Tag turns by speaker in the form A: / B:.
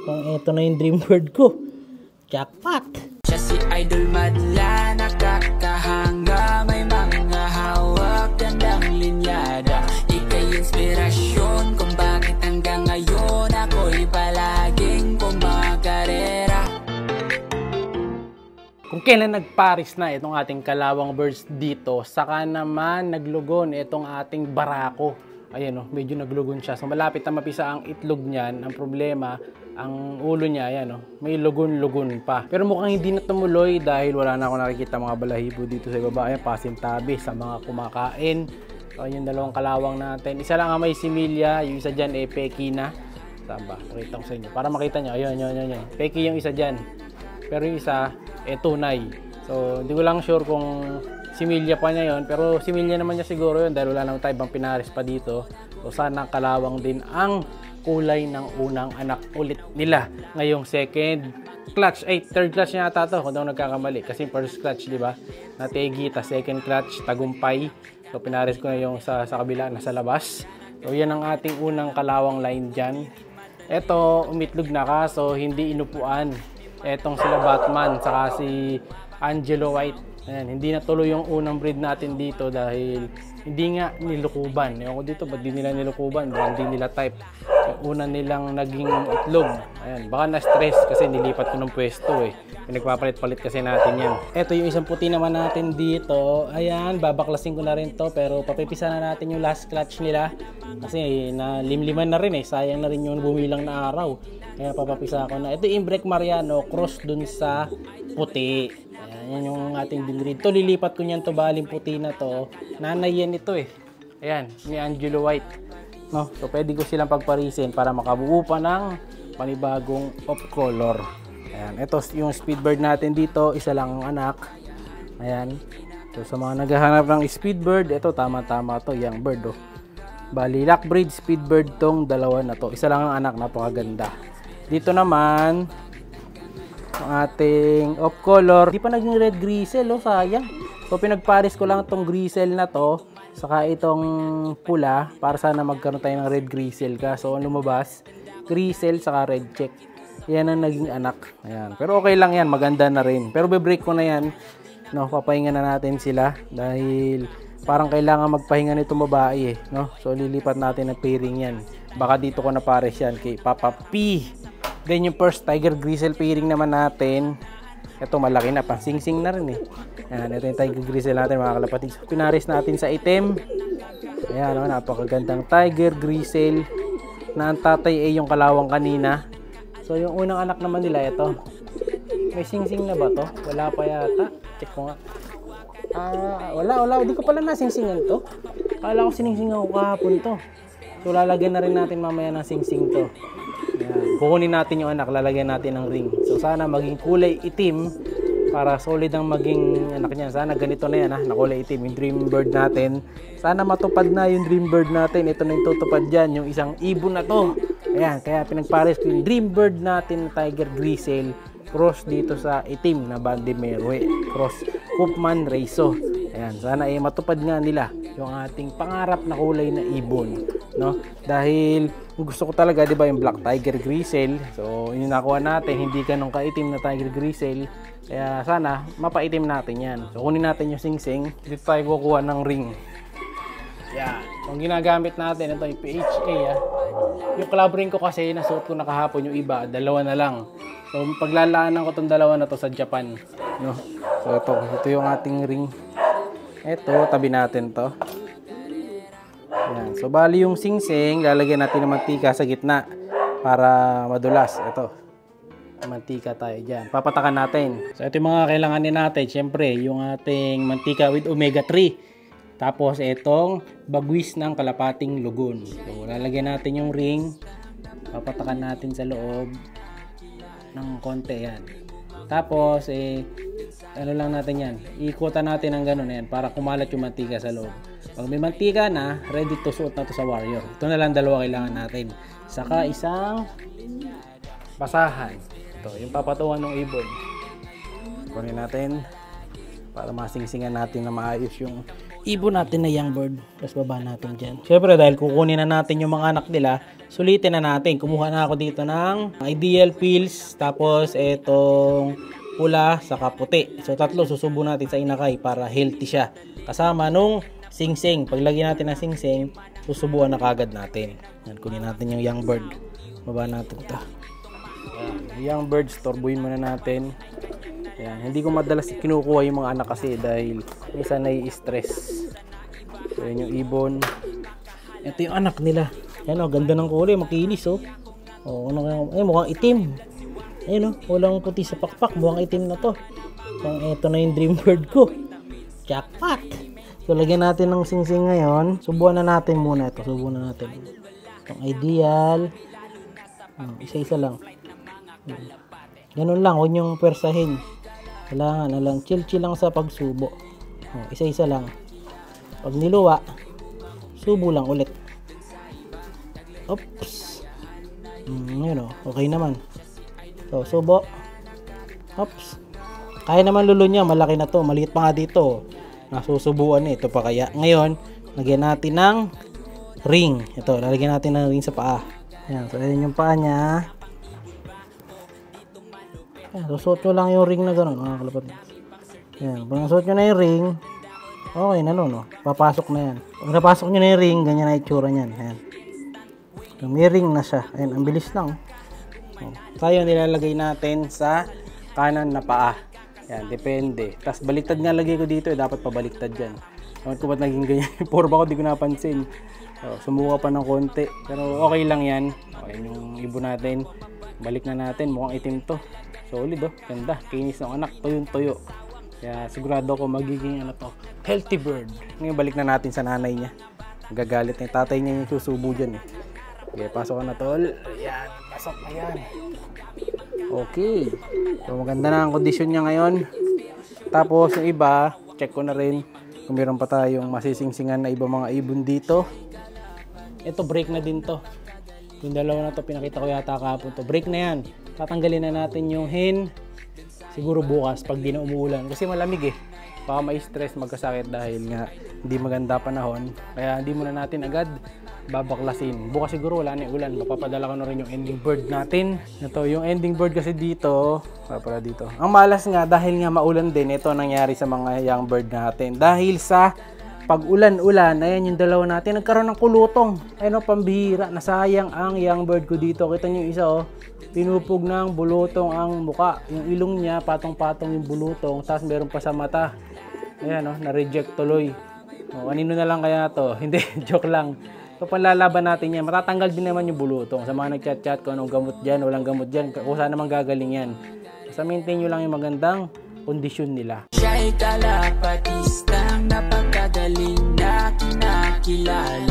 A: Mukhang eto na yung dream bird ko. Jackpot!
B: Siya si Idol Madla, nakakahanga, may mga hawak, gandang linyada. Ika'y inspirasyon kung bakit hanggang ngayon ako'y palaging kumakarera.
A: Kung kailan nagparis na itong ating kalawang birds dito, saka naman naglugon itong ating barako. Ayan o, medyo naglugon siya. So malapit na mapisa ang itlog niyan. Ang problema, ang ulo niya, ayan o, may lugon-lugon pa. Pero mukhang hindi na tumuloy dahil wala na ako nakikita mga balahibo dito sa baba. Ayan, pasintabi sa mga kumakain. So yung dalawang kalawang natin. Isa lang ang may similya, yung isa dyan peki na. Saan ba? Pakita ko sa inyo. Para makita nyo, ayun. Peki yung isa dyan. Pero yung isa, tunay. So hindi ko lang sure kung similya pa niya yon, pero similya naman niya siguro yun dahil wala naman tayo ibang pinares pa dito. So sana kalawang din ang kulay ng unang anak ulit nila ngayong second clutch. Third clutch niya ata to kung daw nagkakamali kasi first clutch, di ba? Nategi, ta second clutch, tagumpay. So pinares ko na yung sa kabila, nasa labas. So yan ang ating unang kalawang line dyan. Eto, umitlog na ka, so hindi inupuan. Etong sila Batman, saka si Angelo White. Ayan, hindi natuloy yung unang breed natin dito dahil hindi nga nilukuban. Ewan ko dito, ba't di nila nilukuban? Baka hindi nila type. Yung una nilang naging itlog. Ayan, baka na-stress kasi nilipat ko ng pwesto eh. Pinagpapalit-palit kasi natin yan. Ito yung isang puti naman natin dito. Ayan, babaklasin ko na rin to pero papipisa na natin yung last clutch nila. Kasi nalimliman na rin eh. Sayang na rin yung bumilang na araw. Kaya papapisa ko na. Ito yung Imbrek Mariano, cross dun sa puti. Ayan, yan yung ating binread. To lilipat ko niyan to, baling puti na to. Nanay yan ito eh. Ayan, ni Angelo White. No? So pwede ko silang pagparisin para makabuo pa ng panibagong off color. Ayan, ito yung speedbird natin dito, isa lang ang anak. Ayan. So sa mga naghahanap ng speedbird, ito tama-tama to, young bird oh. Bali, lockbreed speedbird tong dalawa na to. Isa lang ang anak, napakaganda. Dito naman ang ating off color. Di pa naging red gristle oh, sayang. So pinagparis ko lang tong gristle na to saka itong pula para sana magkaroon tayo ng red gristle ka. So lumabas gristle saka red check. Yan ang naging anak. Ayan. Pero okay lang yan, maganda na rin. Pero be-break ko na yan. No, papahinga na natin sila dahil parang kailangan magpahinga nitong babae eh, no? So lilipat natin ng pairing yan. Baka dito ko na pares yan kay Papa P. Then yung first Tiger Grizzle pairing naman natin. Ito malaki na, pang sing-sing na rin eh. Ayan, ito yung Tiger Grizzle natin mga kalapatid. So, pinaris natin sa itim. Ayan, oh, napakagandang Tiger Grizzle na ang tatay ay yung kalawang kanina. So yung unang anak naman nila ito. May sing-sing na ba to? Wala pa yata. Check ko nga. Wala. Hindi ko pala nasing-singan to. Kala ko sining-singan ko kahapon to. So lalagyan na rin natin mamaya ng sing-sing to. Ayan. Kukunin natin yung anak, lalagyan natin ng ring. So sana maging kulay itim para solid ang maging anak niya. Sana ganito na yan ha, na kulay itim yung dream bird natin. Sana matupad na yung dream bird natin. Ito na yung tutupad dyan, yung isang ibon na to. Ayan, kaya pinagpares ko yung dream bird natin na Tiger Grizzle cross dito sa itim na Bande Merwe, cross Koopman Reiso. Ayan, sana ay matupad nga nila yung ating pangarap na kulay na ibon, no? Dahil gusto ko talaga, 'di ba, yung Black Tiger Grizzle. So, yun nakuha natin, hindi ganun kaitim na Tiger Grizzle. Kaya sana mapaitim natin 'yan. So, kunin natin yung sing-sing. Dito tayo kukuha ng ring. Yan. Kung ginagamit natin ito yung PHA Yung club ring ko kasi nasuot ko na kahapon, yung iba, dalawa na lang. So, paglalaanan ko tong dalawa na to sa Japan, no? So, ito yung ating ring. Ito, tabi natin to. Yan. So, bali yung sing-sing, lalagyan natin ng mantika sa gitna para madulas. Ito. Mantika tayo dyan. Papatakan natin. So, ito yung mga kailanganin natin. Siyempre, yung ating mantika with omega 3. Tapos, itong bagwis ng kalapating lugon. So, lalagyan natin yung ring. Papatakan natin sa loob ng konti yan. Tapos, ano lang natin yan. Ikutan natin ng gano'n yan para kumalat yung mantika sa loob. Pag may mantika na, ready to suot na to sa warrior. Ito na lang dalawa kailangan natin. Saka isang basahan. Ito, yung papatungan ng ibon. Kunin natin para masingsingan natin na maayos yung ibon natin na young bird. Tapos baba natin dyan. Siyempre dahil kukunin na natin yung mga anak nila, sulitin na natin. Kumuha na ako dito ng ideal pills. Tapos etong pula saka puti. So tatlo susubo natin sa inakay para healthy siya. Kasama nung singsing. Paglagyan natin ng singsing, susubuan na kagad natin. Yan, kunin natin yung young bird. Baba natin ito. Young birds, torbuin muna natin. Ayan. Hindi ko madalas kinukuha yung mga anak kasi dahil minsan nai-stress. So yun yung ibon. Ito yung anak nila. Ayan o, ganda ng kulay, makinis o. Oh, mukhang itim. Ayan o, walang puti sa pakpak, mukhang itim na to. Kung ito na yung dream bird ko. Jackpot! So lagyan natin ng singsing ngayon. Subuan na natin muna ito. Subuan na natin. Itong ideal. Isa-isa lang. Ganun lang, huwag niyong persahin. Kailangan na lang, chill lang sa pagsubo. Isa-isa lang. Pag niluwa, subo lang ulit. Oops. Yun o, okay naman. So, subo. Oops. Kaya naman lulo niya, malaki na to. Maliit pa nga dito. Nasusubuan ito pa kaya. Ngayon, lagyan natin ng ring. Ito, lalagyan natin ng ring sa paa. Ayan, so ayan yung paa niya. Ayan, susuot nyo lang yung ring na gano'n, mga kalapatid. Ayan, pag nasuot nyo na yung ring, okay na no. Papasok na yan. Pag napasok nyo na yung ring, ganyan na itsura nyan. Ayan. So, may ring na siya. Ayan, ang bilis lang. Tayo nilalagay natin sa kanan na paa. Ayan, depende. Tapos baliktad nga lagay ko dito, dapat pabaliktad dyan. Ewan ko ba't naging ganyan. Porba ko, di ko napansin. So, sumuka pa ng konti. Pero okay lang yan. Okay, yung ibon natin. Balik na natin. Mukhang itim to. Solid oh. Ganda. Kinis ng anak. Tuyong-tuyo. Kaya sigurado ko magiging ano to. Healthy bird. Ngayon balik na natin sa nanay niya. Gagalit na yung tatay niya yung susubo dyan eh. Okay, pasok ka na tol. Ayan. Pasok na yan. Okay. So maganda na ang kondisyon niya ngayon. Tapos yung iba, check ko na rin kung meron pa tayong masisingsingan na iba mga ibon dito. Ito break na din to. Yung dalawa na to pinakita ko yata kahapon to. Break na yan. Tatanggalin na natin yung hen. Siguro bukas pag di na umuulan. Kasi malamig eh. Baka ma-stress, magkasakit dahil nga hindi maganda panahon. Kaya hindi muna natin agad babaklasin. Bukas siguro wala na yung ulan. Mapapadala ko na rin yung ending bird natin. Ito, yung ending bird kasi dito. Para dito. Ang malas nga dahil nga maulan din. Ito nangyari sa mga young bird natin. Dahil sa pag ulan-ulan, ayan yung dalawa natin, nagkaroon ng kulutong. Ayun o, pambihira. Nasayang ang young bird ko dito. Kita nyo yung isa o. Pinupog ng bulutong ang muka. Yung ilong niya, patong-patong yung bulutong. Tapos meron pa sa mata. Ayan o, na-reject tuloy. O, kanino na lang kaya to? Hindi, joke lang. So, panlalaban natin yan. Matatanggal din naman yung bulutong. Sa mga nagchat-chat ko, anong gamot dyan, walang gamot dyan. Kung saan naman gagaling yan. Basta maintain nyo lang yung magandang kondisyon nila.
B: Siya'y kalapatistang napakagaling na kinakilala.